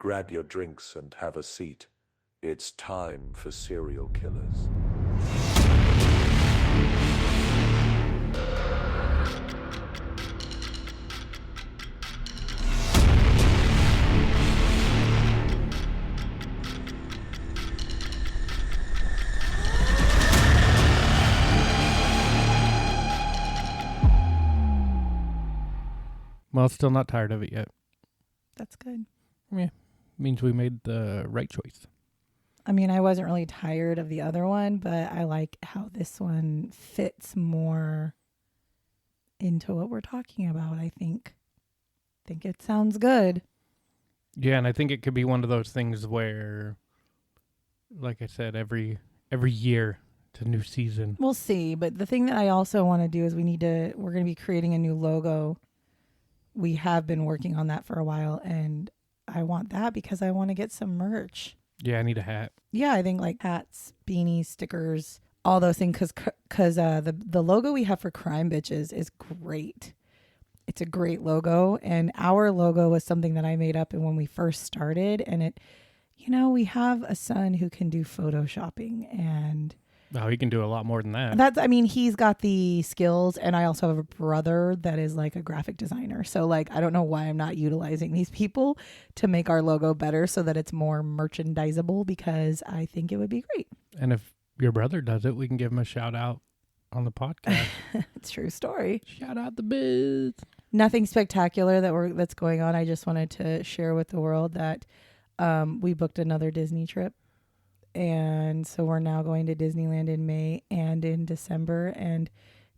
Grab your drinks and have a seat. It's time for serial killers. Well, still not tired of it yet. That's good. Yeah, means we made the right choice. I mean, I wasn't really tired of the other one, but I like how this one fits more into what we're talking about, I think. Think it sounds good. Yeah, and I think it could be one of those things where, like I said, every year it's a new season. We'll see. But the thing that I also want to do is we're going to be creating a new logo. We have been working on that for a while, and I want that because I want to get some merch. Yeah, I need a hat. Yeah, I think like hats, beanies, stickers, all those things. Because the logo we have for Crime Bitches is great. It's a great logo. And our logo was something that I made up when we first started. And we have a son who can do photoshopping. And Oh, he can do a lot more than that. he's got the skills. And I also have a brother that is like a graphic designer. So like, I don't know why I'm not utilizing these people to make our logo better so that it's more merchandisable, because I think it would be great. And if your brother does it, we can give him a shout out on the podcast. It's a true story. Shout out the biz. Nothing spectacular that's going on. I just wanted to share with the world that we booked another Disney trip. And so we're now going to Disneyland in May and in December. And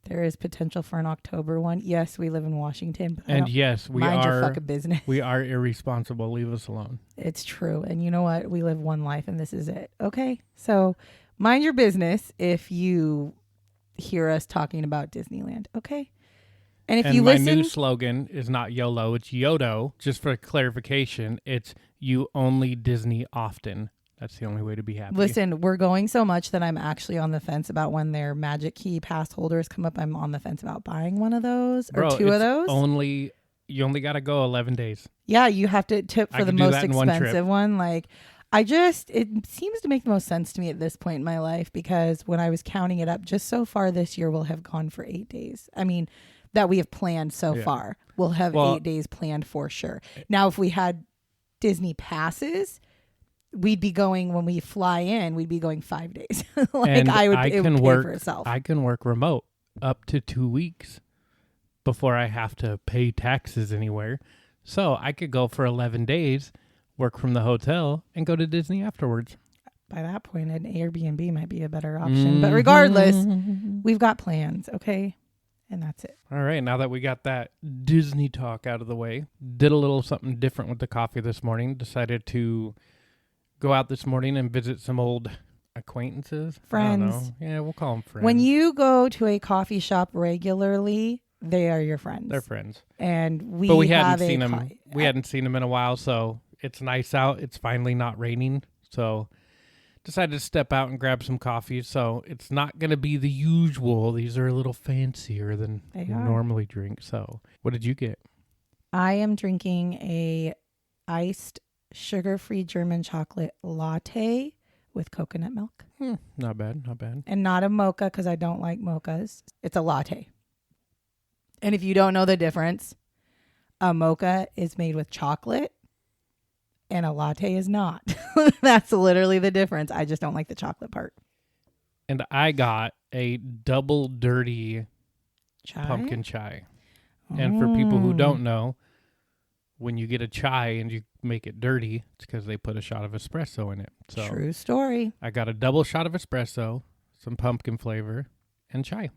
there is potential for an October one. Yes, we live in Washington. But And yes, we mind are your fucking business. We are irresponsible. Leave us alone. It's true. And you know what? We live one life and this is it. Okay? So mind your business if you hear us talking about Disneyland. Okay? And if you my listen, new slogan is not YOLO, it's YODO. Just for clarification, it's you only Disney often. That's the only way to be happy. listen, we're going so much that I'm actually on the fence about when their Magic Key pass holders come up. I'm on the fence about buying one of those or two of those. You only got to go 11 days. Yeah, you have to tip for the most expensive one. Like, it seems to make the most sense to me at this point in my life, because when I was counting it up, just so far this year we'll have gone for 8 days. I mean, that we have planned so far. We'll have 8 days planned for sure. Now, if we had Disney passes, we'd be going, when we fly in, we'd be going 5 days. It would pay for itself. I can work remote up to 2 weeks before I have to pay taxes anywhere. So I could go for 11 days, work from the hotel, and go to Disney afterwards. By that point, an Airbnb might be a better option. But regardless, we've got plans, okay? And that's it. All right, now that we got that Disney talk out of the way, did a little something different with the coffee this morning. Decided to go out this morning and visit some old acquaintances. Friends. I don't know. Yeah, we'll call them friends. When you go to a coffee shop regularly, they are your friends. They're friends. And but we hadn't seen them. We hadn't seen them in a while, so it's nice out. It's finally not raining, so decided to step out and grab some coffee. So it's not going to be the usual. These are a little fancier than we normally drink. So what did you get? I am drinking a iced sugar-free German chocolate latte with coconut milk. Not bad, not bad. And not a mocha, because I don't like mochas. It's a latte. And if you don't know the difference, a mocha is made with chocolate and a latte is not. That's literally the difference. I just don't like the chocolate part. And I got a double dirty pumpkin chai. And for people who don't know, when you get a chai and you make it dirty, it's because they put a shot of espresso in it. So true story. I got a double shot of espresso, some pumpkin flavor, and chai.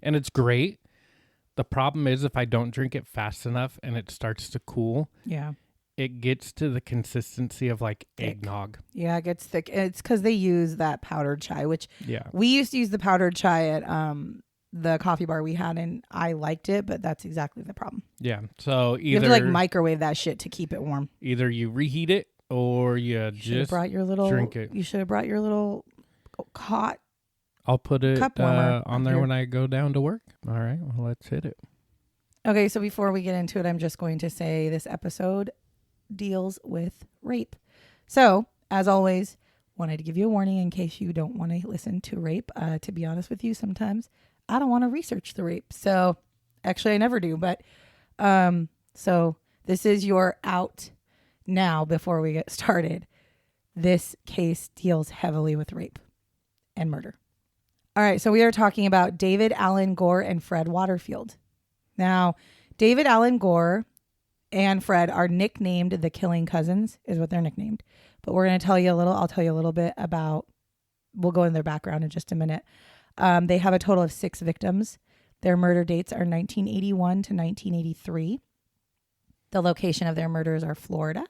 And it's great. The problem is if I don't drink it fast enough and it starts to cool, it gets to the consistency of like eggnog. Yeah, it gets thick. It's because they use that powdered chai, which we used to use the powdered chai at the coffee bar we had, and I liked it, but that's exactly the problem. Yeah, so either you have to like microwave that shit to keep it warm. Either you reheat it or you just drink it. You should have brought your little hot. I'll put it on there when I go down to work. All right, well, let's hit it. Okay, so before we get into it, I'm just going to say this episode deals with rape. So, as always, wanted to give you a warning in case you don't want to listen to rape. To be honest with you, sometimes I don't want to research the rape. So, actually, I never do. But, so this is your out now before we get started. This case deals heavily with rape and murder. All right, so we are talking about David Alan Gore and Fred Waterfield. Now, David Alan Gore and Fred are nicknamed the Killing Cousins, is what they're nicknamed. But we're going to I'll tell you a little bit about, we'll go in their background in just a minute. They have a total of 6 victims. Their murder dates are 1981 to 1983. The location of their murders are Florida.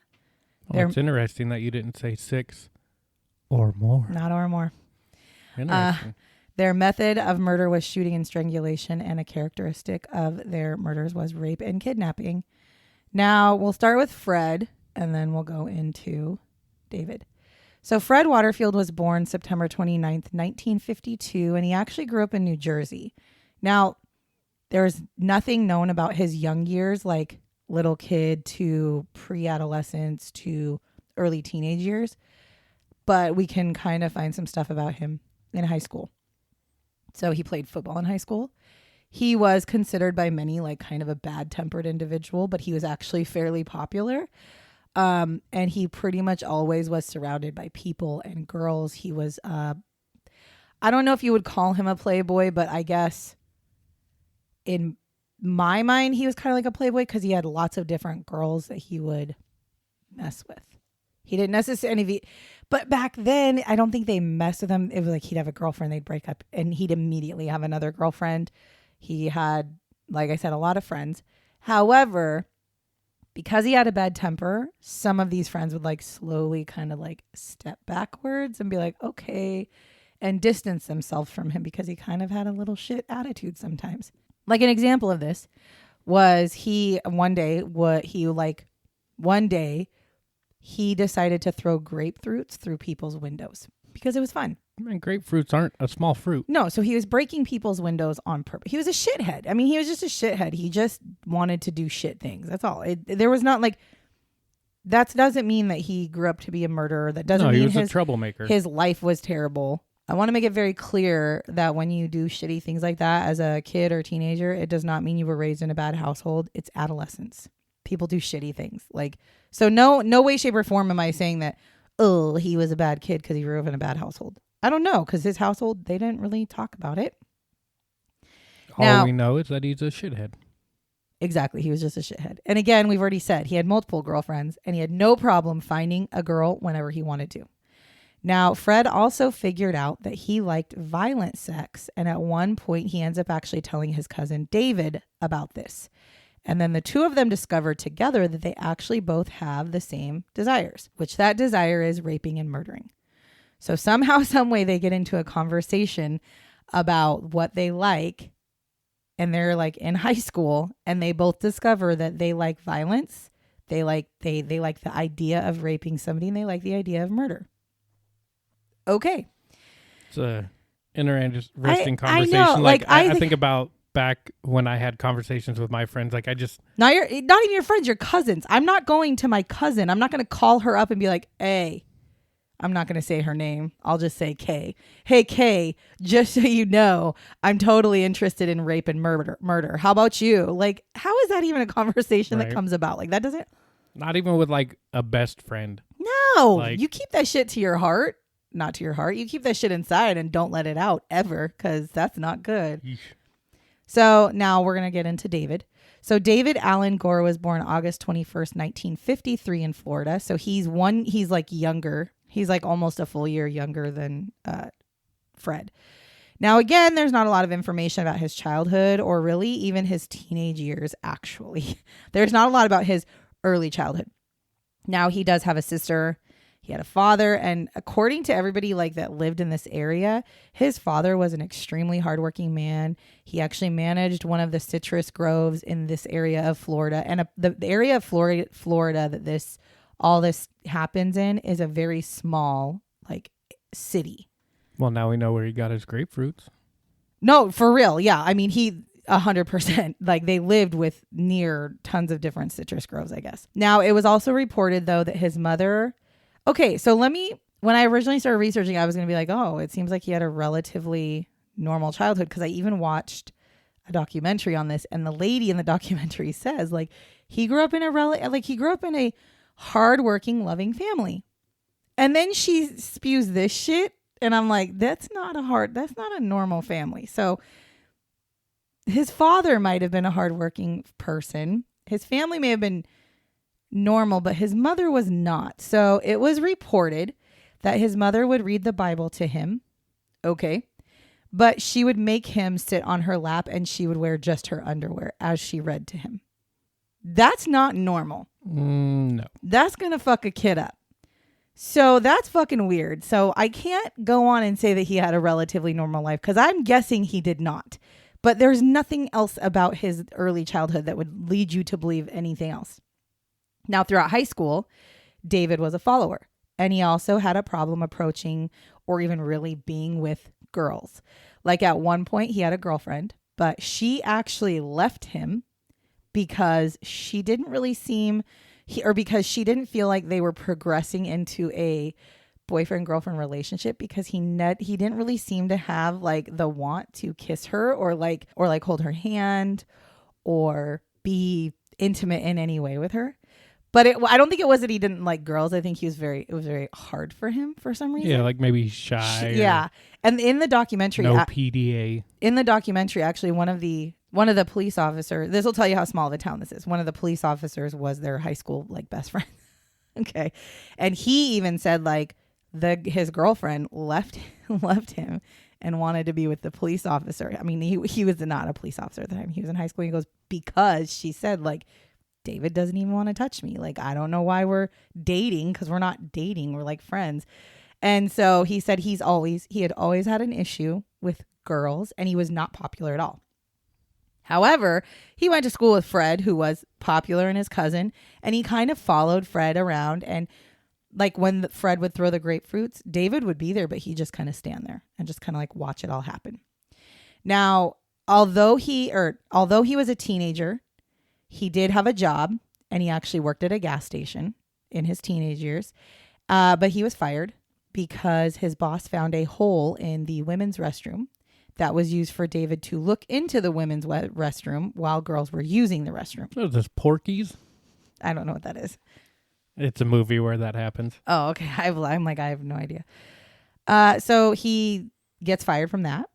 Well, it's interesting that you didn't say 6 or more. Not or more. Interesting. Their method of murder was shooting and strangulation, and a characteristic of their murders was rape and kidnapping. Now, we'll start with Fred, and then we'll go into David. So Fred Waterfield was born September 29th, 1952, and he actually grew up in New Jersey. Now, there's nothing known about his young years, like little kid to pre-adolescence to early teenage years, but we can kind of find some stuff about him in high school. So he played football in high school. He was considered by many like kind of a bad-tempered individual, but he was actually fairly popular. And he pretty much always was surrounded by people and girls. He was, I don't know if you would call him a playboy, but I guess in my mind, he was kind of like a playboy because he had lots of different girls that he would mess with. He didn't necessarily, but back then, I don't think they messed with him. It was like he'd have a girlfriend, they'd break up, and he'd immediately have another girlfriend. He had, like I said, a lot of friends. However, because he had a bad temper, some of these friends would like slowly kind of like step backwards and be like, okay, and distance themselves from him because he kind of had a little shit attitude sometimes. Like an example of this was one day he decided to throw grapefruits through people's windows because it was fun. And grapefruits aren't a small fruit. No, so he was breaking people's windows on purpose. He was a shithead. I mean, he was just a shithead. He just wanted to do shit things. That's all. There was not like, that doesn't mean that he grew up to be a murderer. That doesn't mean he was a troublemaker. His life was terrible. I want to make it very clear that when you do shitty things like that as a kid or teenager, it does not mean you were raised in a bad household. It's adolescence. People do shitty things. Like, so no way, shape, or form am I saying that, oh, he was a bad kid because he grew up in a bad household. I don't know, because his household, they didn't really talk about it. All we know is that he's a shithead. Exactly. He was just a shithead. And again, we've already said he had multiple girlfriends and he had no problem finding a girl whenever he wanted to. Now, Fred also figured out that he liked violent sex. And at one point, he ends up actually telling his cousin David about this. And then the two of them discovered together that they actually both have the same desires, which that desire is raping and murdering. So somehow, some way they get into a conversation about what they like, and they're like in high school, and they both discover that they like violence. They like the idea of raping somebody, and they like the idea of murder. Okay. It's a interesting conversation. I know, I think about back when I had conversations with my friends. Like not even your friends, your cousins. I'm not going to my cousin. I'm not going to call her up and be like, hey. I'm not going to say her name. I'll just say Kay. Hey, Kay, just so you know, I'm totally interested in rape and murder. How about you? Like, how is that even a conversation that comes about? Like, that doesn't... Not even with, like, a best friend. No. You keep that shit to your heart. Not to your heart. You keep that shit inside and don't let it out ever, because that's not good. Yeesh. So, now we're going to get into David. So, David Alan Gore was born August 21st, 1953 in Florida. So, he's like younger. He's like almost a full year younger than Fred. Now, again, there's not a lot of information about his childhood or really even his teenage years, actually. There's not a lot about his early childhood. Now, he does have a sister. He had a father. And according to everybody like that lived in this area, his father was an extremely hardworking man. He actually managed one of the citrus groves in this area of Florida. And the area of Florida that all this happens in is a very small, like, city. Well, now we know where he got his grapefruits. No, for real. Yeah. I mean, 100%. Like they lived with near tons of different citrus groves, I guess. Now, it was also reported, though, that his mother... Okay, so when I originally started researching, I was going to be like, oh, it seems like he had a relatively normal childhood, because I even watched a documentary on this, and the lady in the documentary says, like, he grew up in a hardworking, loving family. And then she spews this shit, and I'm like, that's not a normal family. So his father might have been a hardworking person. His family may have been normal, but his mother was not. So it was reported that his mother would read the Bible to him. Okay. But she would make him sit on her lap, and she would wear just her underwear as she read to him. That's not normal. No. That's going to fuck a kid up. So that's fucking weird. So I can't go on and say that he had a relatively normal life, because I'm guessing he did not. But there's nothing else about his early childhood that would lead you to believe anything else. Now, throughout high school, David was a follower, and he also had a problem approaching or even really being with girls. Like at one point, he had a girlfriend, but she actually left him because she didn't really because she didn't feel like they were progressing into a boyfriend-girlfriend relationship, because he didn't really seem to have like the want to kiss her or hold her hand or be intimate in any way with her. But I don't think it was that he didn't like girls. I think it was very hard for him for some reason. Yeah, like maybe shy. Yeah. And in the documentary, no PDA. In the documentary, actually, one of the police officers, this will tell you how small the town this is. One of the police officers was their high school like best friend. Okay. And he even said like his girlfriend left him and wanted to be with the police officer. I mean, he was not a police officer at the time. He was in high school. He goes, because she said like, David doesn't even want to touch me. Like, I don't know why we're dating, because we're not dating. We're like friends. And so he said he had always had an issue with girls, and he was not popular at all. However, he went to school with Fred, who was popular, and his cousin, and he kind of followed Fred around. And like when Fred would throw the grapefruits, David would be there, but he just kind of stand there and just kind of like watch it all happen. Now, although he was a teenager, he did have a job, and he actually worked at a gas station in his teenage years. But he was fired because his boss found a hole in the women's restroom that was used for David to look into the women's restroom while girls were using the restroom. Oh, this Porky's? I don't know what that is. It's a movie where that happens. Oh, okay. I'm like, I have no idea. So he gets fired from that.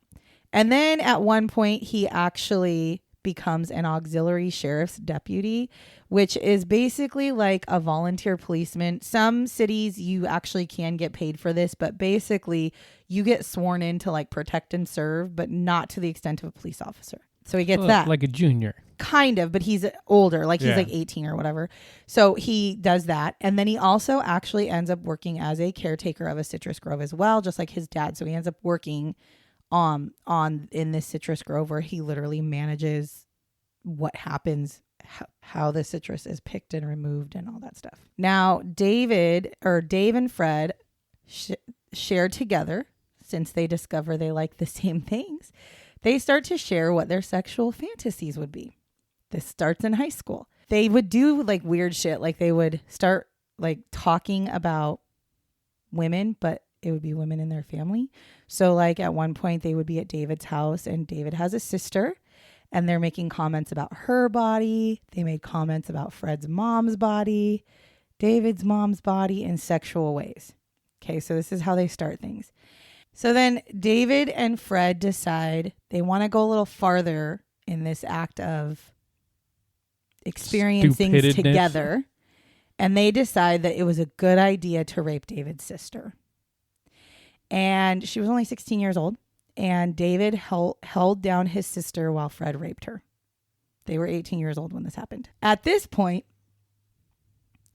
And then at one point, he actually becomes an auxiliary sheriff's deputy, which is basically like a volunteer policeman. Some cities you actually can get paid for this, but basically you get sworn in to like protect and serve, but not to the extent of a police officer. So he gets that. Like a junior. Kind of, but he's older, like he's like 18 or whatever. So he does that. And then he also actually ends up working as a caretaker of a citrus grove as well, just like his dad. So he ends up working in this citrus grove where he literally manages what happens, how the citrus is picked and removed and all that stuff. Now, Dave and Fred share together, since they discover they like the same things. They start to share what their sexual fantasies would be. This starts in high school. They would do like weird shit. Like they would start like talking about women, but it would be women in their family. So like at one point they would be at David's house, and David has a sister, and they're making comments about her body. They made comments about Fred's mom's body, David's mom's body, in sexual ways. Okay, so this is how they start things. So then David and Fred decide they want to go a little farther in this act of experiencing things together. And they decide that it was a good idea to rape David's sister. And she was only 16 years old. And David held down his sister while Fred raped her. They were 18 years old when this happened. At this point,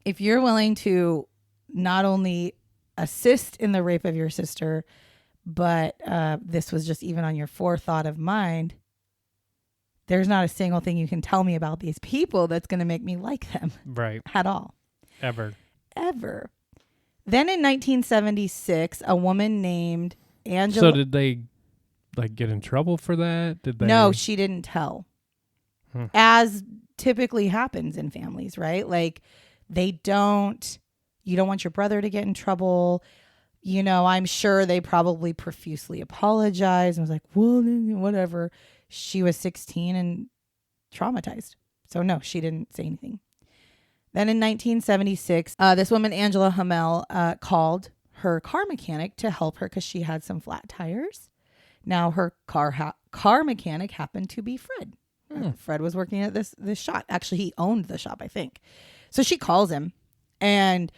if you're willing to not only assist in the rape of your sister, but this was just even on your forethought of mind, there's not a single thing you can tell me about these people that's going to make me like them. Right. At all. Ever. Then in 1976, a woman named Angela... So did they like get in trouble for that? No, she didn't tell. as typically happens in families, right? Like you don't want your brother to get in trouble. You know, I'm sure they probably profusely apologized and was like, well, whatever. She was 16 and traumatized. So no, she didn't say anything. Then in 1976, this woman, Angela Hamel, called her car mechanic to help her because she had some flat tires. Now her car mechanic happened to be Fred. Fred was working at this shop. Actually, he owned the shop, I think. So she calls him and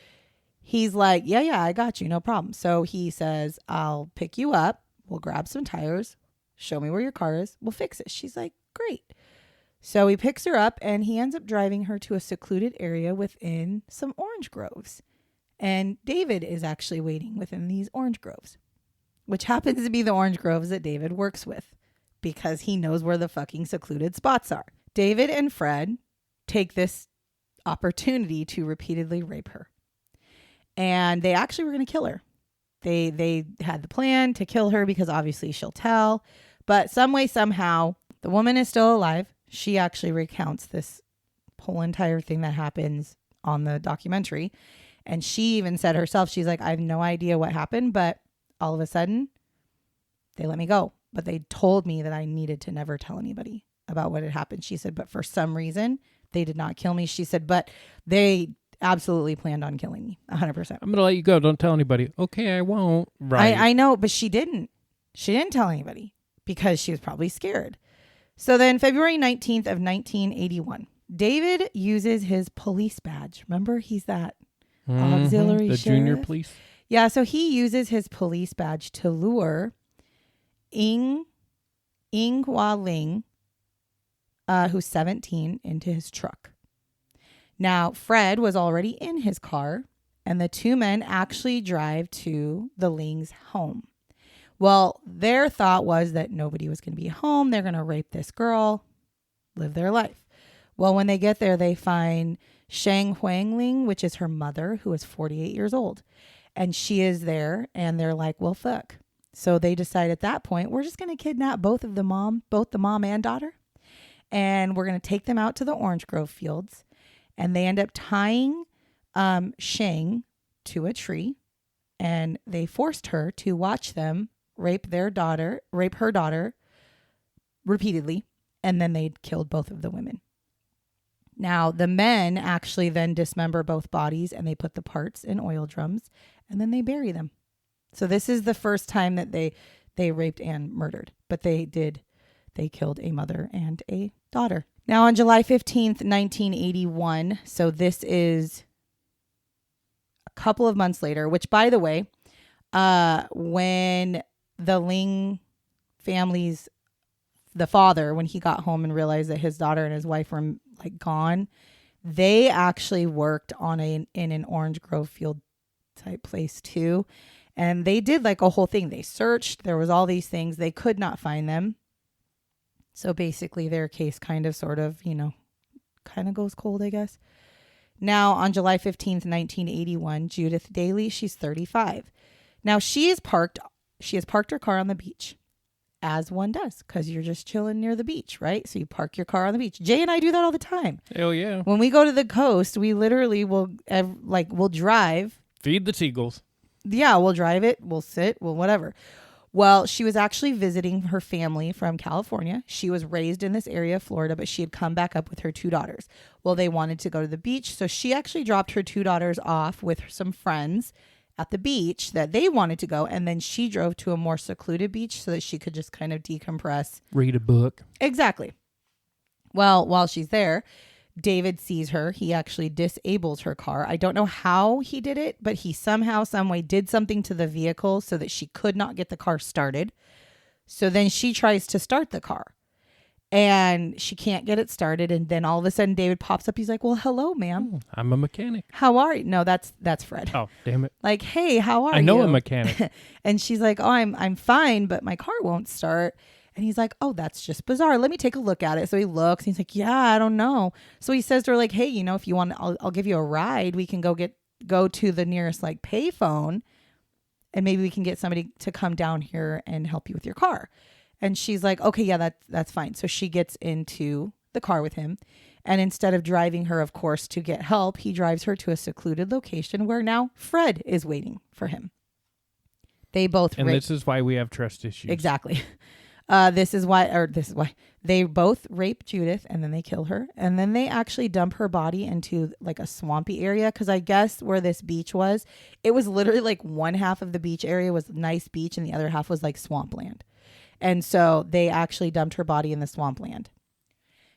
he's like, yeah, I got you. No problem. So he says, I'll pick you up. We'll grab some tires. Show me where your car is. We'll fix it. She's like, great. So he picks her up and he ends up driving her to a secluded area within some orange groves. And David is actually waiting within these orange groves, which happens to be the orange groves that David works with because he knows where the fucking secluded spots are. David and Fred take this opportunity to repeatedly rape her. And they actually were going to kill her. They had the plan to kill her because obviously she'll tell. But some way, somehow, the woman is still alive. She actually recounts this whole entire thing that happens on the documentary. And she even said herself, she's like, I have no idea what happened, but all of a sudden, they let me go. But they told me that I needed to never tell anybody about what had happened. She said, but for some reason, they did not kill me. She said, but they absolutely planned on killing me 100%. I'm going to let you go. Don't tell anybody. Okay, I won't. Right. I know, but she didn't. She didn't tell anybody because she was probably scared. So then February 19th of 1981, David uses his police badge. Remember, he's that auxiliary the sheriff? Junior police. Yeah, so he uses his police badge to lure Ing Hua Ling, who's 17, into his truck. Now, Fred was already in his car, and the two men actually drive to the Ling's home. Well, their thought was that nobody was going to be home. They're going to rape this girl, live their life. Well, when they get there, they find Shang Huangling, which is her mother, who is 48 years old. And she is there, and they're like, well, fuck. So they decide at that point, we're just going to kidnap both the mom and daughter. And we're going to take them out to the orange grove fields. And they end up tying Shang to a tree. And they forced her to watch them rape her daughter repeatedly. And then they killed both of the women. Now, the men actually then dismember both bodies and they put the parts in oil drums and then they bury them. So this is the first time that they raped and murdered, but they killed a mother and a daughter. Now on July 15th, 1981, so this is a couple of months later, which by the way, when the Ling family's, the father, when he got home and realized that his daughter and his wife were like gone, they actually worked in an orange grove field type place too. And they did like a whole thing. They searched. There was all these things. They could not find them. So basically their case kind of goes cold, I guess. Now on July 15th, 1981, Judith Daly, she's 35. Now she has parked her car on the beach, as one does, because you're just chilling near the beach, right? So you park your car on the beach. Jay and I do that all the time. Hell yeah. When we go to the coast, we literally we'll drive. Feed the seagulls. Yeah, we'll drive it. We'll sit. We'll whatever. Well, she was actually visiting her family from California. She was raised in this area of Florida, but she had come back up with her two daughters. Well, they wanted to go to the beach. So she actually dropped her two daughters off with some friends at the beach that they wanted to go. And then she drove to a more secluded beach so that she could just kind of decompress. Read a book. Exactly. Well, while she's there, David sees her. He actually disables her car. I don't know how he did it, but he somehow, some way did something to the vehicle so that she could not get the car started. So then she tries to start the car and she can't get it started. And then all of a sudden David pops up. He's like, well, hello, ma'am. I'm a mechanic. How are you? No, that's Fred. Oh, damn it. Like, hey, how are you? I know a mechanic. And she's like, oh, I'm fine, but my car won't start. And he's like, oh, that's just bizarre. Let me take a look at it. So he looks and he's like, yeah, I don't know. So he says to her like, hey, if you want, I'll give you a ride. We can go to the nearest like payphone and maybe we can get somebody to come down here and help you with your car. And she's like, okay, yeah, that's fine. So she gets into the car with him. And instead of driving her, of course, to get help, he drives her to a secluded location where now Fred is waiting for him. They both this is why we have trust issues. Exactly. This is why they both rape Judith and then they kill her. And then they actually dump her body into like a swampy area. Because I guess where this beach was, it was literally like one half of the beach area was nice beach and the other half was like swampland. And so they actually dumped her body in the swampland.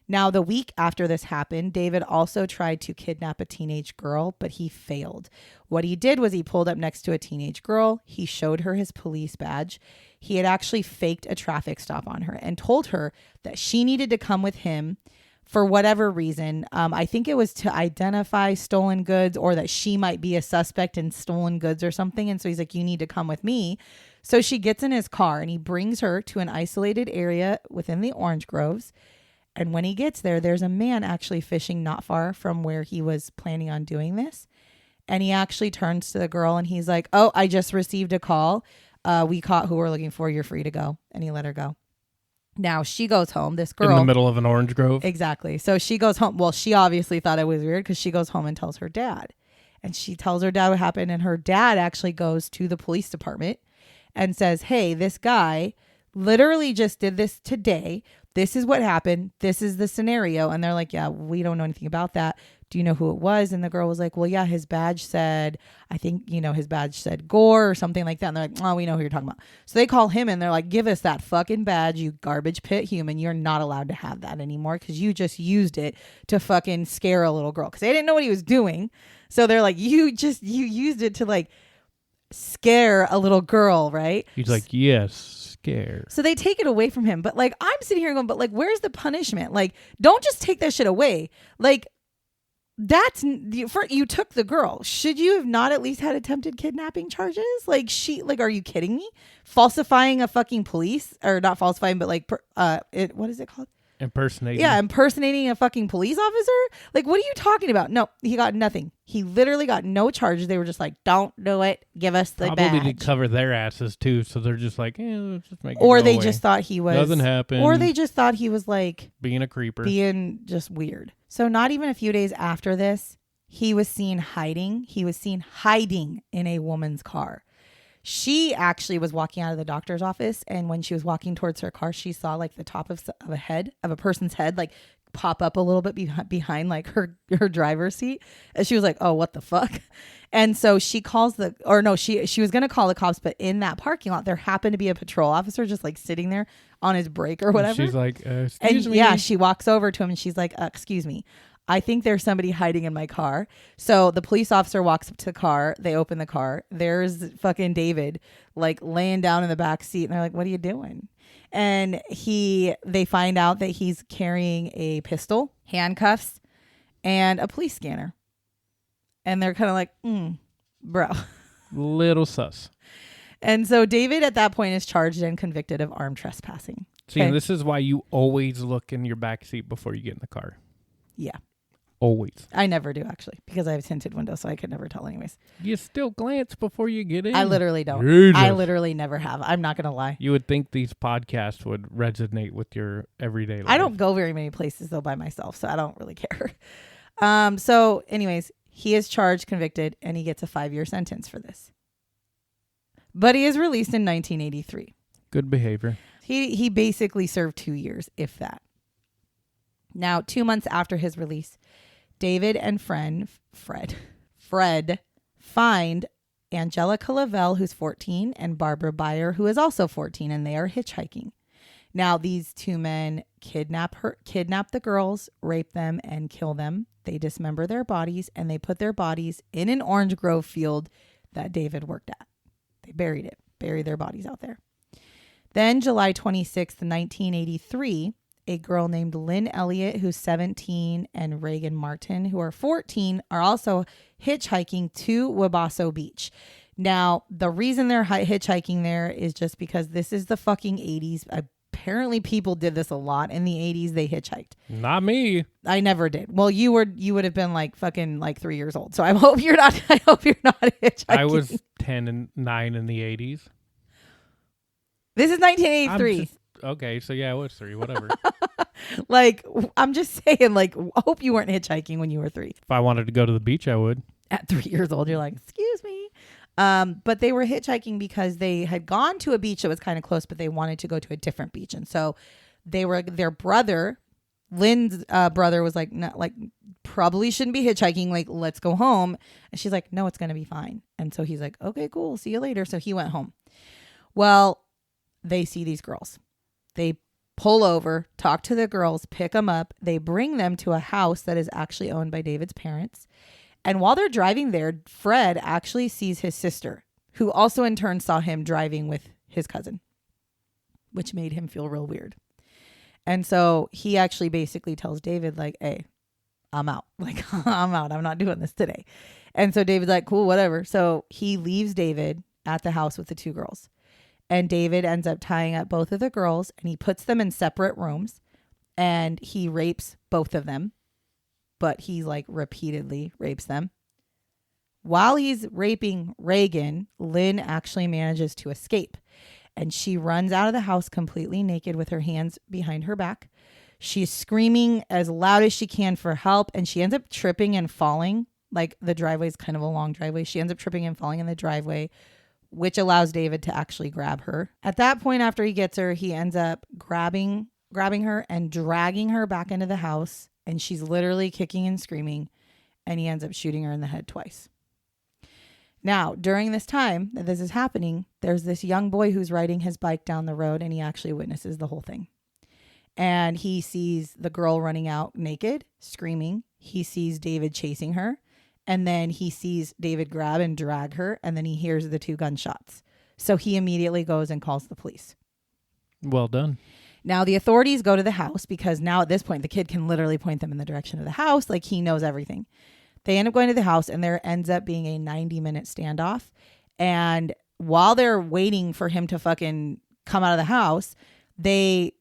Now, the week after this happened, David also tried to kidnap a teenage girl, but he failed. What he did was he pulled up next to a teenage girl. He showed her his police badge. He had actually faked a traffic stop on her and told her that she needed to come with him for whatever reason. I think it was to identify stolen goods or that she might be a suspect in stolen goods or something. And so he's like, you need to come with me. So she gets in his car and he brings her to an isolated area within the orange groves. And when he gets there, there's a man actually fishing not far from where he was planning on doing this. And he actually turns to the girl and he's like, oh, I just received a call. We caught who we're looking for. You're free to go. And he let her go. Now she goes home. This girl. In the middle of an orange grove. Exactly. So she goes home. Well, she obviously thought it was weird because she goes home and tells her dad. And she tells her dad what happened. And her dad actually goes to the police department and says, hey, this guy literally just did this today. This is what happened. This is the scenario. And they're like, yeah, we don't know anything about that. Do you know who it was? And the girl was like, well, yeah, his badge said, I think, his badge said Gore or something like that. And they're like, oh, we know who you're talking about. So they call him and they're like, give us that fucking badge, you garbage pit human. You're not allowed to have that anymore because you just used it to fucking scare a little girl because they didn't know what he was doing. So they're like, you used it to like scare a little girl, right? He's like, yes. Scared. So they take it away from him. But like, I'm sitting here going, but like, where's the punishment? Like, don't just take that shit away. Like, you took the girl. Should you have not at least had attempted kidnapping charges? Like, are you kidding me? Falsifying a fucking police, or not falsifying, but like, what is it called? Impersonating. Yeah, impersonating a fucking police officer? Like, what are you talking about? No, he got nothing. He literally got no charges. They were just like, don't do it. Give us the badge. Probably to cover their asses too. So they're just like, let's just make it or go they away. just thought he was. Doesn't happen. Or they just thought he was like. Being a creeper. Being just weird. So not even a few days after this, he was seen hiding. He was seen hiding in a woman's car. She actually was walking out of the doctor's office, and when she was walking towards her car, she saw like the top of a person's head, like pop up a little bit behind like her driver's seat, and she was like, "Oh, what the fuck?" And so she calls she was gonna call the cops, but in that parking lot, there happened to be a patrol officer just like sitting there on his break or whatever. She's like, "Excuse me." Yeah, she walks over to him and she's like, "Excuse me. I think there's somebody hiding in my car." So the police officer walks up to the car. They open the car. There's fucking David like laying down in the back seat. And they're like, what are you doing? And they find out that he's carrying a pistol, handcuffs, and a police scanner. And they're kind of like, bro. Little sus. And so David at that point is charged and convicted of armed trespassing. See, and this is why you always look in your back seat before you get in the car. Yeah. Always. I never do, actually, because I have tinted windows, so I could never tell anyways. You still glance before you get in? I literally don't. Jesus. I literally never have. I'm not going to lie. You would think these podcasts would resonate with your everyday life. I don't go very many places, though, by myself, so I don't really care. So anyways, he is charged, convicted, and he gets a 5-year sentence for this. But he is released in 1983. Good behavior. He basically served 2 years, if that. Now, 2 months after his release, David and Fred find Angelica Lavelle, who's 14, and Barbara Byer, who is also 14, and they are hitchhiking. Now, these two men kidnap the girls, rape them, and kill them. They dismember their bodies, and they put their bodies in an orange grove field that David worked at. They buried their bodies out there. Then, July 26th, 1983, a girl named Lynn Elliott, who's 17, and Reagan Martin, who are 14, are also hitchhiking to Wabasso Beach. Now, the reason they're hitchhiking there is just because this is the fucking 80s. Apparently, people did this a lot in the 80s. They hitchhiked. Not me. I never did. Well, you would have been like fucking like 3 years old. So I hope you're not hitchhiking. I was 10 and 9 in the 80s. This is 1983. Okay, so yeah, it was 3, whatever. Like, I'm just saying, like, I hope you weren't hitchhiking when you were 3. If I wanted to go to the beach, I would. At 3 years old, you're like, excuse me. But they were hitchhiking because they had gone to a beach that was kind of close, but they wanted to go to a different beach. And so their brother, Lynn's brother, was like, no, like, probably shouldn't be hitchhiking. Like, let's go home. And she's like, no, it's going to be fine. And so he's like, okay, cool. See you later. So he went home. Well, they see these girls. They pull over, talk to the girls, pick them up. They bring them to a house that is actually owned by David's parents. And while they're driving there, Fred actually sees his sister, who also in turn saw him driving with his cousin, which made him feel real weird. And so he actually basically tells David, like, hey, I'm out. Like, I'm out. I'm not doing this today. And so David's like, cool, whatever. So he leaves David at the house with the 2 girls. And David ends up tying up both of the girls, and he puts them in separate rooms, and he rapes both of them. But he like repeatedly rapes them. While he's raping Reagan, Lynn actually manages to escape. And she runs out of the house completely naked with her hands behind her back. She's screaming as loud as she can for help. And she ends up tripping and falling. Like, the driveway is kind of a long driveway. She ends up tripping and falling in the driveway, which allows David to actually grab her. At that point, after he gets her, he ends up grabbing her and dragging her back into the house. And she's literally kicking and screaming. And he ends up shooting her in the head twice. Now, during this time that this is happening, there's this young boy who's riding his bike down the road, and he actually witnesses the whole thing. And he sees the girl running out naked, screaming. He sees David chasing her. And then he sees David grab and drag her. And then he hears the 2 gunshots. So he immediately goes and calls the police. Well done. Now, the authorities go to the house because now at this point, the kid can literally point them in the direction of the house. Like, he knows everything. They end up going to the house, and there ends up being a 90-minute standoff. And while they're waiting for him to fucking come out of the house, they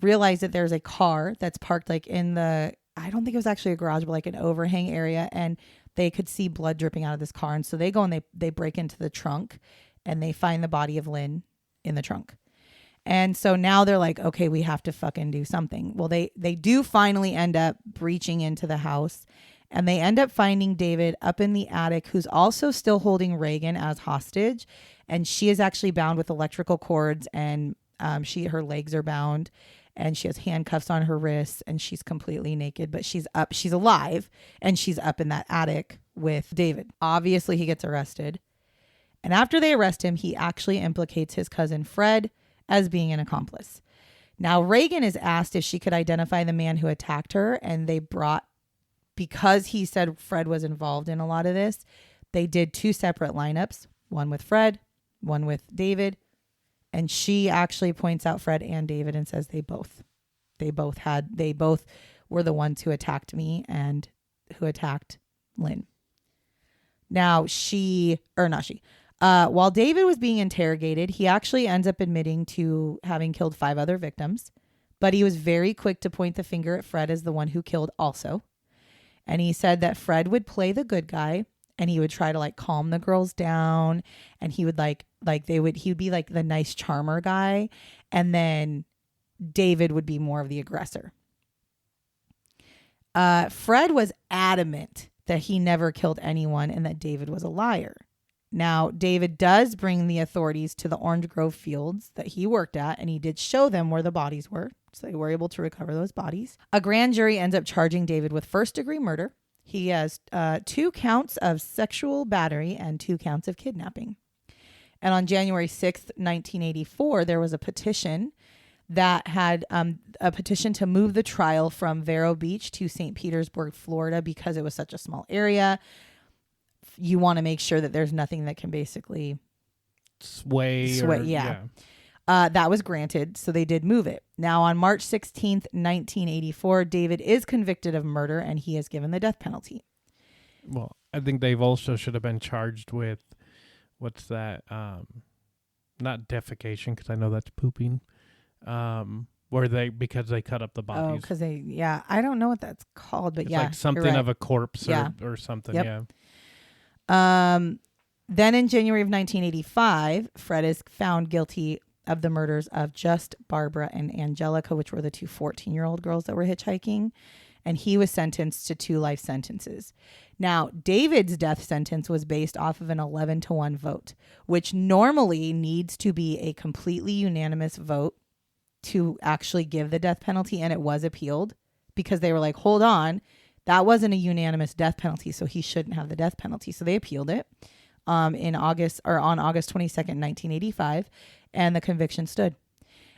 realize that there's a car that's parked like in the, I don't think it was actually a garage, but like an overhang area. And they could see blood dripping out of this car. And so they go and they break into the trunk, and they find the body of Lynn in the trunk. And so now they're like, okay, we have to fucking do something. Well, they do finally end up breaching into the house, and they end up finding David up in the attic, who's also still holding Reagan as hostage. And she is actually bound with electrical cords, and her legs are bound, and she has handcuffs on her wrists, and she's completely naked, but she's alive, and she's up in that attic with David. Obviously, he gets arrested. And after they arrest him, he actually implicates his cousin Fred as being an accomplice. Now, Reagan is asked if she could identify the man who attacked her, and because he said Fred was involved in a lot of this, they did 2 separate lineups, one with Fred, one with David, and she actually points out Fred and David and says they both were the ones who attacked me and who attacked Lynn. Now, while David was being interrogated, he actually ends up admitting to having killed 5 other victims, but he was very quick to point the finger at Fred as the one who killed also. And he said that Fred would play the good guy, and he would try to like calm the girls down, and he would he would be like the nice charmer guy, and then David would be more of the aggressor. Fred was adamant that he never killed anyone and that David was a liar. Now, David does bring the authorities to the Orange Grove fields that he worked at, and he did show them where the bodies were. So they were able to recover those bodies. A grand jury ends up charging David with first-degree murder. He has 2 counts of sexual battery and 2 counts of kidnapping. And on January 6th, 1984, there was a petition that had a petition to move the trial from Vero Beach to St. Petersburg, Florida, because it was such a small area. You want to make sure that there's nothing that can basically sway. Yeah. That was granted, so they did move it. Now, on March 16th, 1984, David is convicted of murder, and he is given the death penalty. Well, I think they've also should have been charged with, what's that? Not defecation, because I know that's pooping. Because they cut up the bodies. Oh, because I don't know what that's called, but it's like something of a corpse or something. Yep. Yeah. Then in January of 1985, Fred is found guilty of the murders of just Barbara and Angelica, which were the two 14-year-old girls that were hitchhiking. And he was sentenced to 2 life sentences. Now, David's death sentence was based off of an 11-1 vote, which normally needs to be a completely unanimous vote to actually give the death penalty. And it was appealed because they were like, hold on, that wasn't a unanimous death penalty, so he shouldn't have the death penalty. So they appealed it on August 22nd, 1985, and the conviction stood.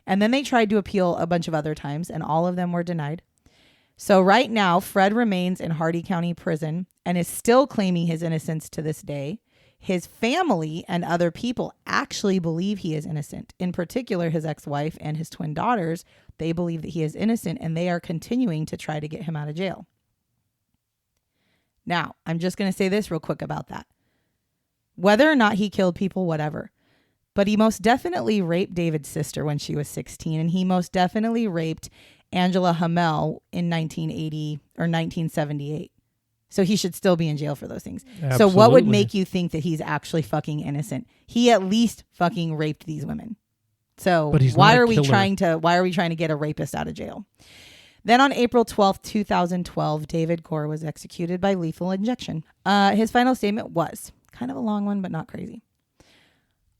And then they tried to appeal a bunch of other times, and all of them were denied. So right now, Fred remains in Hardy County Prison and is still claiming his innocence to this day. His family and other people actually believe he is innocent. In particular, his ex-wife and his twin daughters, they believe that he is innocent, and they are continuing to try to get him out of jail. Now, I'm just going to say this real quick about that. Whether or not he killed people, whatever. But he most definitely raped David's sister when she was 16, and he most definitely raped Angela Hamel in 1980 or 1978. So he should still be in jail for those things. Absolutely. So what would make you think that he's actually fucking innocent? He at least fucking raped these women. So why are we trying to get a rapist out of jail? Then on April 12th, 2012, David Gore was executed by lethal injection. His final statement was kind of a long one, but not crazy.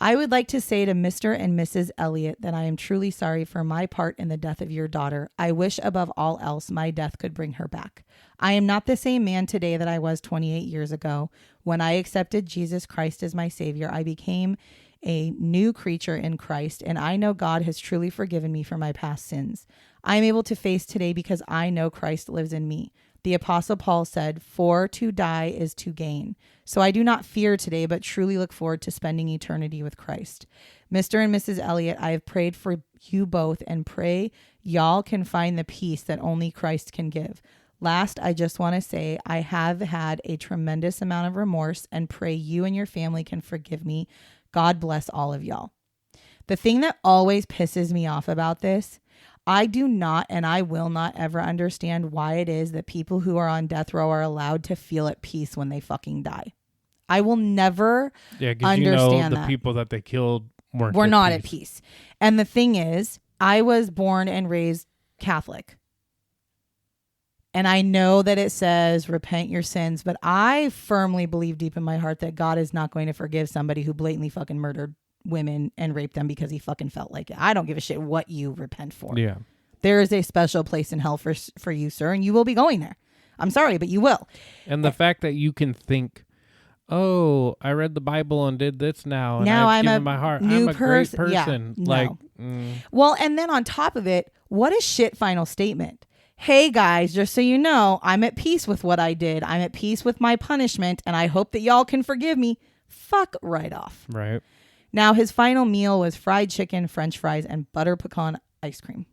I would like to say to Mr. and Mrs. Elliott that I am truly sorry for my part in the death of your daughter. I wish above all else my death could bring her back. I am not the same man today that I was 28 years ago. When I accepted Jesus Christ as my Savior, I became a new creature in Christ, and I know God has truly forgiven me for my past sins. I am able to face today because I know Christ lives in me. The Apostle Paul said, "For to die is to gain." So I do not fear today, but truly look forward to spending eternity with Christ. Mr. and Mrs. Elliott, I have prayed for you both and pray y'all can find the peace that only Christ can give. Last, I just want to say I have had a tremendous amount of remorse and pray you and your family can forgive me. God bless all of y'all. The thing that always pisses me off about this, I do not and I will not ever understand why it is that people who are on death row are allowed to feel at peace when they fucking die. I will never understand the people that they killed were not at peace. And the thing is, I was born and raised Catholic. And I know that it says repent your sins, but I firmly believe deep in my heart that God is not going to forgive somebody who blatantly fucking murdered women and raped them because he fucking felt like it. I don't give a shit what you repent for. Yeah. There is a special place in hell for you, sir, and you will be going there. I'm sorry, but you will. And the fact that you can think, oh, I read the Bible and did this now, and now I've I'm given my heart. I'm a great person. Yeah, Well, and then on top of it, what a shit final statement. Hey guys, just so you know, I'm at peace with what I did. I'm at peace with my punishment, and I hope that y'all can forgive me. Fuck right off. Right. Now, his final meal was fried chicken, French fries, and butter pecan ice cream.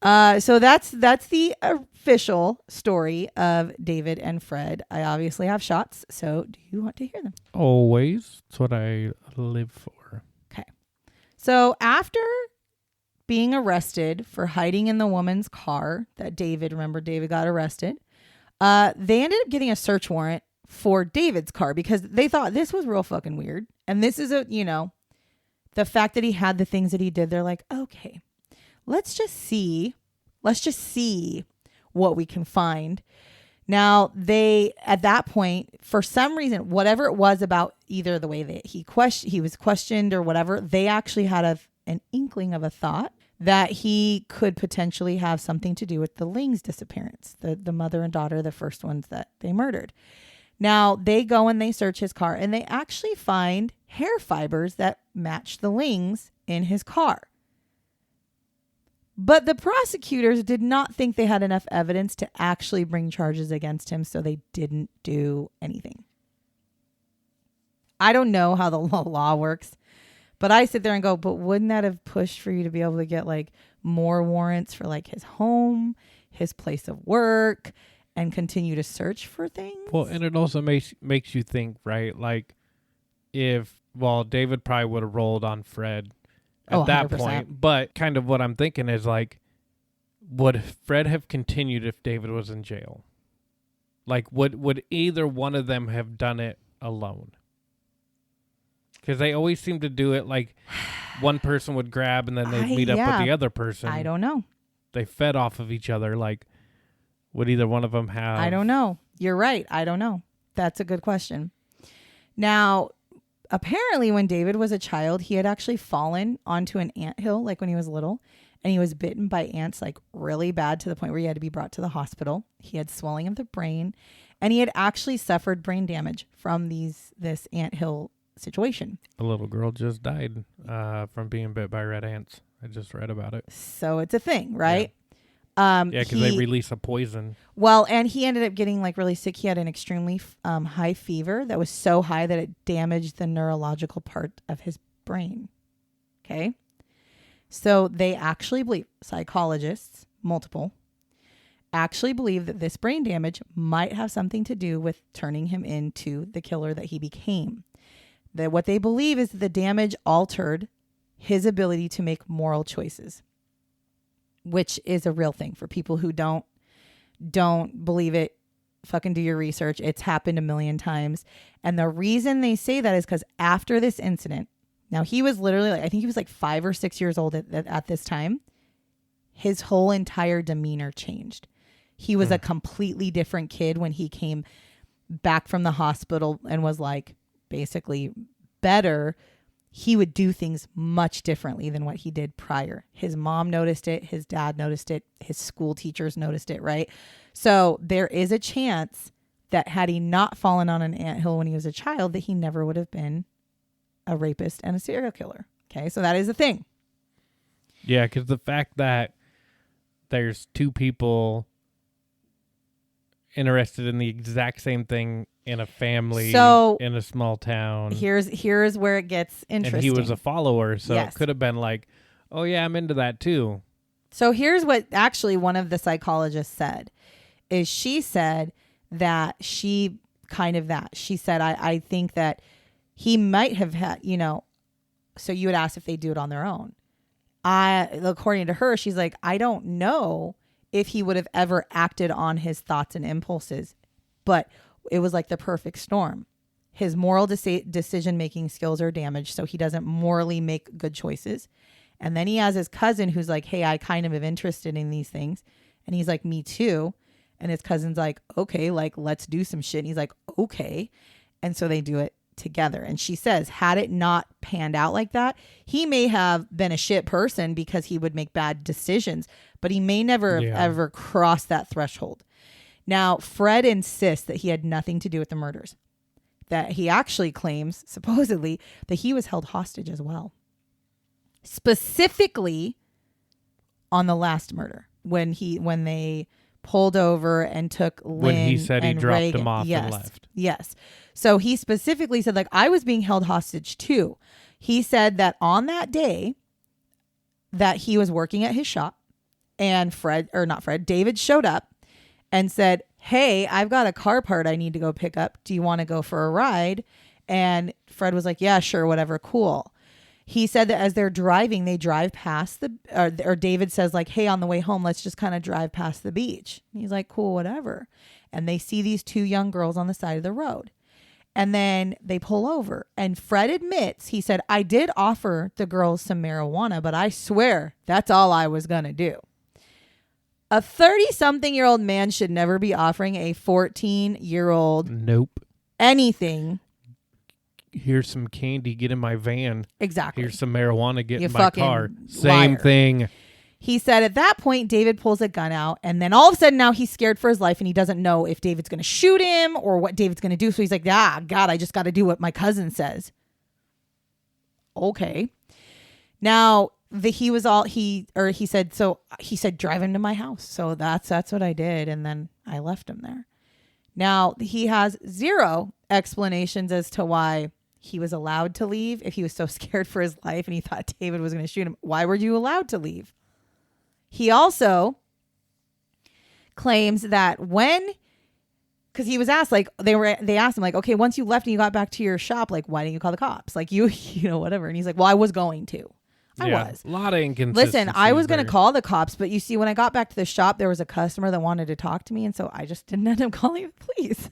So that's the official story of David and Fred. I obviously have shots, so do you want to hear them? Always. That's what I live for. Okay. So after being arrested for hiding in the woman's car that David got arrested, they ended up getting a search warrant for David's car because they thought this was real fucking weird. And this is the fact that he had the things that he did, they're like, okay, let's just see what we can find. Now they, at that point, for some reason, whatever it was about either the way that he was questioned or whatever, they actually had an inkling of a thought that he could potentially have something to do with the Ling's disappearance, the mother and daughter, the first ones that they murdered. Now, they go and they search his car, and they actually find hair fibers that match the Ling's in his car. But the prosecutors did not think they had enough evidence to actually bring charges against him, so they didn't do anything. I don't know how the law works, but I sit there and go, but wouldn't that have pushed for you to be able to get like more warrants for like his home, his place of work, and continue to search for things? Well, and it also makes you think, right? Like, David probably would have rolled on Fred at that 100%. Point. But kind of what I'm thinking is, like, would Fred have continued if David was in jail? Like, would either one of them have done it alone? Because they always seem to do it, like, one person would grab and then they'd meet up with the other person. I don't know. They fed off of each other. Like, would either one of them have? I don't know. You're right. I don't know. That's a good question. Now, apparently when David was a child, he had actually fallen onto an anthill, like when he was little, and he was bitten by ants, like really bad, to the point where he had to be brought to the hospital. He had swelling of the brain, and he had actually suffered brain damage from this anthill situation. A little girl just died from being bit by red ants. I just read about it. So it's a thing, right? Yeah, because they release a poison. Well, and he ended up getting like really sick. He had an extremely high fever that was so high that it damaged the neurological part of his brain. Okay. So they actually believe, psychologists, multiple, actually believe that this brain damage might have something to do with turning him into the killer that he became. That what they believe is that the damage altered his ability to make moral choices, which is a real thing. For people who don't believe it, fucking do your research. It's happened a million times. And the reason they say that is because after this incident, now he was literally, I think he was like 5 or 6 years old at this time. His whole entire demeanor changed. He was a completely different kid when he came back from the hospital and was like basically better. He would do things much differently than what he did prior. His mom noticed it. His dad noticed it. His school teachers noticed it, right? So there is a chance that had he not fallen on an anthill when he was a child, that he never would have been a rapist and a serial killer. Okay, so that is a thing. Yeah, because the fact that there's two people interested in the exact same thing in a family, in a small town. Here's where it gets interesting. And he was a follower, so it could have been like, oh yeah, I'm into that too. So here's what actually one of the psychologists said, is she said that she said, I think that he might have had, so you would ask if they do it on their own. According to her, she's like, I don't know if he would have ever acted on his thoughts and impulses, but it was like the perfect storm. His moral decision-making skills are damaged, so he doesn't morally make good choices. And then he has his cousin who's like, hey, I kind of am interested in these things. And he's like, me too. And his cousin's like, okay, like, let's do some shit. And he's like, okay. And so they do it together. And she says, had it not panned out like that, he may have been a shit person because he would make bad decisions, but he may never have ever crossed that threshold. Now, Fred insists that he had nothing to do with the murders, that he actually claims, supposedly, that he was held hostage as well. Specifically on the last murder, when they pulled over and took Lynn, when he said he dropped Reagan. him off and left. Yes. So he specifically said, like, I was being held hostage too. He said that on that day that he was working at his shop, and David showed up and said, hey, I've got a car part I need to go pick up. Do you want to go for a ride? And Fred was like, yeah, sure, whatever, cool. He said that as they're driving, they drive past or David says like, hey, on the way home, let's just kind of drive past the beach. And he's like, cool, whatever. And they see these two young girls on the side of the road. And then they pull over. And Fred admits, he said, I did offer the girls some marijuana, but I swear that's all I was going to do. A 30-something-year-old man should never be offering a 14-year-old anything. Here's some candy, get in my van. Exactly. Here's some marijuana, get in my car. Same thing. He said at that point, David pulls a gun out, and then all of a sudden now he's scared for his life, and he doesn't know if David's going to shoot him or what David's going to do. So he's like, God, I just got to do what my cousin says. Okay. Now, he said, drive him to my house. So that's what I did. And then I left him there. Now he has zero explanations as to why he was allowed to leave. If he was so scared for his life and he thought David was going to shoot him, why were you allowed to leave? He also claims that because he was asked, like, they asked him, like, okay, once you left and you got back to your shop, like, why didn't you call the cops? Like, you know, whatever. And he's like, well, I was going to. I was. A lot of inconsistencies. Listen, I was going to call the cops, but you see, when I got back to the shop, there was a customer that wanted to talk to me, and so I just didn't end up calling the police.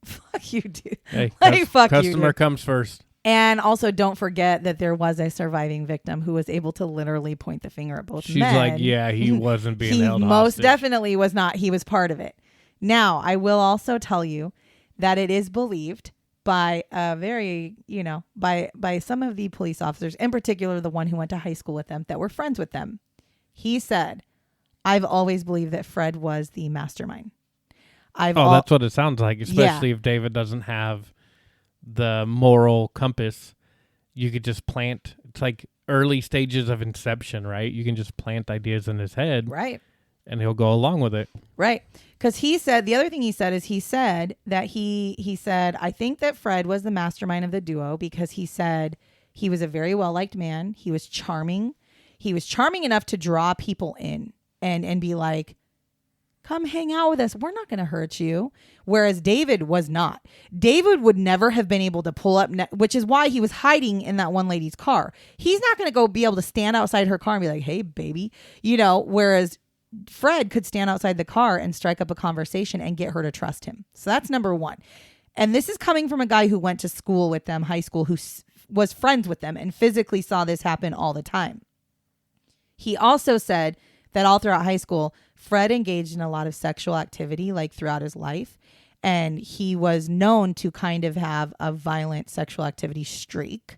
Fuck you, dude. Hey, fuck you, customer dude. comes first. And also, don't forget that there was a surviving victim who was able to literally point the finger at both men. She's like, yeah, he wasn't being held hostage. He most definitely was not. He was part of it. Now, I will also tell you that it is believed by by some of the police officers, in particular the one who went to high school with them, that were friends with them. He said, I've always believed that Fred was the mastermind. That's what it sounds like, especially if David doesn't have the moral compass. You could just plant, it's like early stages of inception, right? You can just plant ideas in his head. Right. And he'll go along with it. Right. Because he said, the other thing he said is he said, I think that Fred was the mastermind of the duo because he said he was a very well-liked man. He was charming. He was charming enough to draw people in and be like, come hang out with us. We're not going to hurt you. Whereas David was not. David would never have been able to pull up, which is why he was hiding in that one lady's car. He's not going to go be able to stand outside her car and be like, hey, baby, whereas Fred could stand outside the car and strike up a conversation and get her to trust him. So that's number one. And this is coming from a guy who went to school with them, high school, who was friends with them and physically saw this happen all the time. He also said that all throughout high school, Fred engaged in a lot of sexual activity, like throughout his life. And he was known to kind of have a violent sexual activity streak.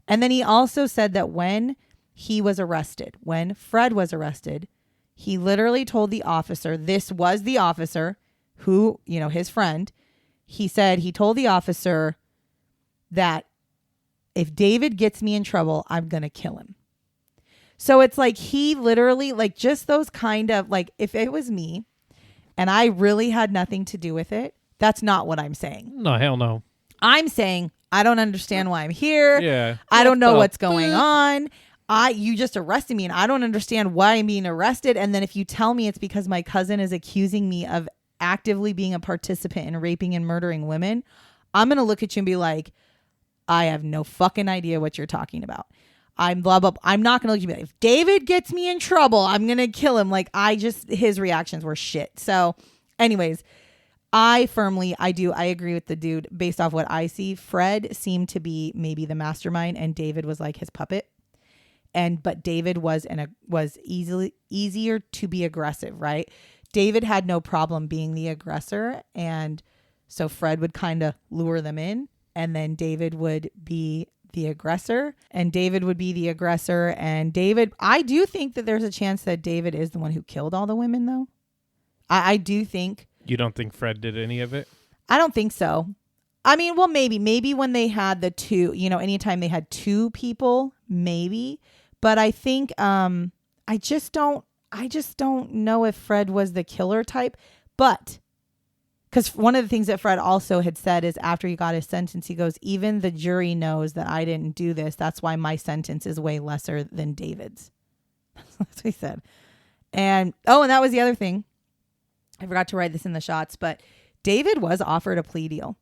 And then he also said that when Fred was arrested, he literally told the officer, this was the officer who, his friend. He said he told the officer that if David gets me in trouble, I'm going to kill him. So it's like he literally, like just those kind of, like if it was me and I really had nothing to do with it, that's not what I'm saying. No, hell no. I'm saying I don't understand why I'm here. Yeah. I don't know what's going on. You just arrested me and I don't understand why I'm being arrested. And then if you tell me it's because my cousin is accusing me of actively being a participant in raping and murdering women, I'm going to look at you and be like, I have no fucking idea what you're talking about. I'm blah, blah, blah. I'm not going to look at you and be like, if David gets me in trouble, I'm going to kill him. Like his reactions were shit. So anyways, I agree with the dude based off what I see. Fred seemed to be maybe the mastermind and David was like his puppet. But David was easier to be aggressive, right? David had no problem being the aggressor, and so Fred would kind of lure them in, and then David would be the aggressor, and David, I do think that there's a chance that David is the one who killed all the women, though. I do think. You don't think Fred did any of it? I don't think so. I mean, well, maybe when they had the two, anytime they had two people, maybe. But I think I just don't know if Fred was the killer type. But because one of the things that Fred also had said is after he got his sentence, he goes, even the jury knows that I didn't do this. That's why my sentence is way lesser than David's. That's what he said. And that was the other thing. I forgot to write this in the shots, but David was offered a plea deal.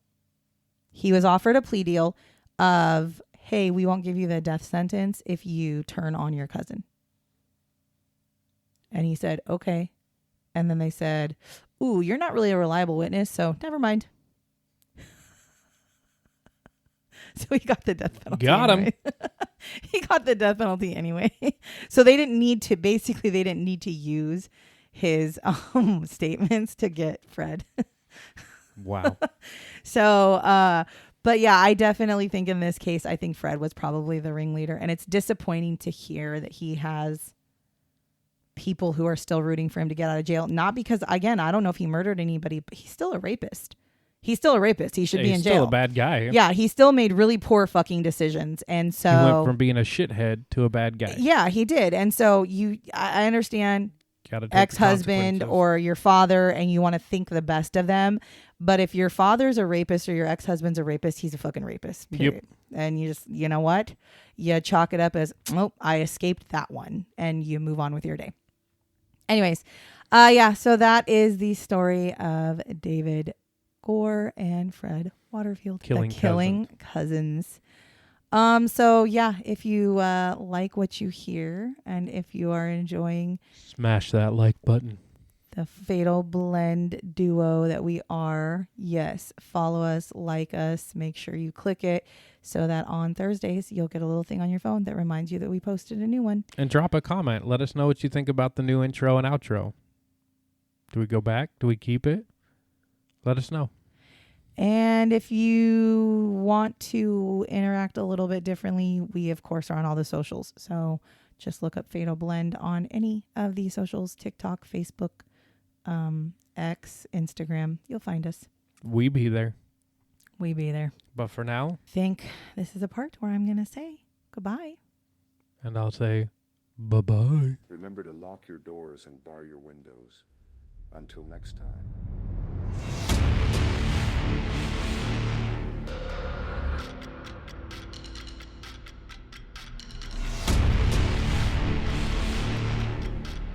He was offered a plea deal of, hey, we won't give you the death sentence if you turn on your cousin. And he said, okay. And then they said, ooh, you're not really a reliable witness, so never mind. So he got the death penalty. Got him. He got the death penalty anyway. So they didn't need to use his statements to get Fred. Wow. So, but yeah, I definitely think in this case, I think Fred was probably the ringleader. And it's disappointing to hear that he has people who are still rooting for him to get out of jail. Not because, again, I don't know if he murdered anybody, but he's still a rapist. He should be in jail. He's still a bad guy. Yeah, he still made really poor fucking decisions. And so he went from being a shithead to a bad guy. Yeah, he did. And so I understand ex-husband or your father and you want to think the best of them. But if your father's a rapist or your ex-husband's a rapist, he's a fucking rapist. Period. Yep. And you just, you know what? You chalk it up as, oh, I escaped that one. And you move on with your day. Anyways, so that is the story of David Gore and Fred Waterfield. Killing cousins. So yeah, if you like what you hear and if you are enjoying, smash that like button. The Fatal Blend duo that we are. Yes, follow us, like us, make sure you click it so that on Thursdays you'll get a little thing on your phone that reminds you that we posted a new one. And drop a comment. Let us know what you think about the new intro and outro. Do we go back? Do we keep it? Let us know. And if you want to interact a little bit differently, we of course are on all the socials. So just look up Fatal Blend on any of the socials, TikTok, Facebook, X, Instagram. You'll find us. We be there. We be there. But for now, I think this is a part where I'm going to say goodbye. And I'll say bye-bye. Remember to lock your doors and bar your windows. Until next time.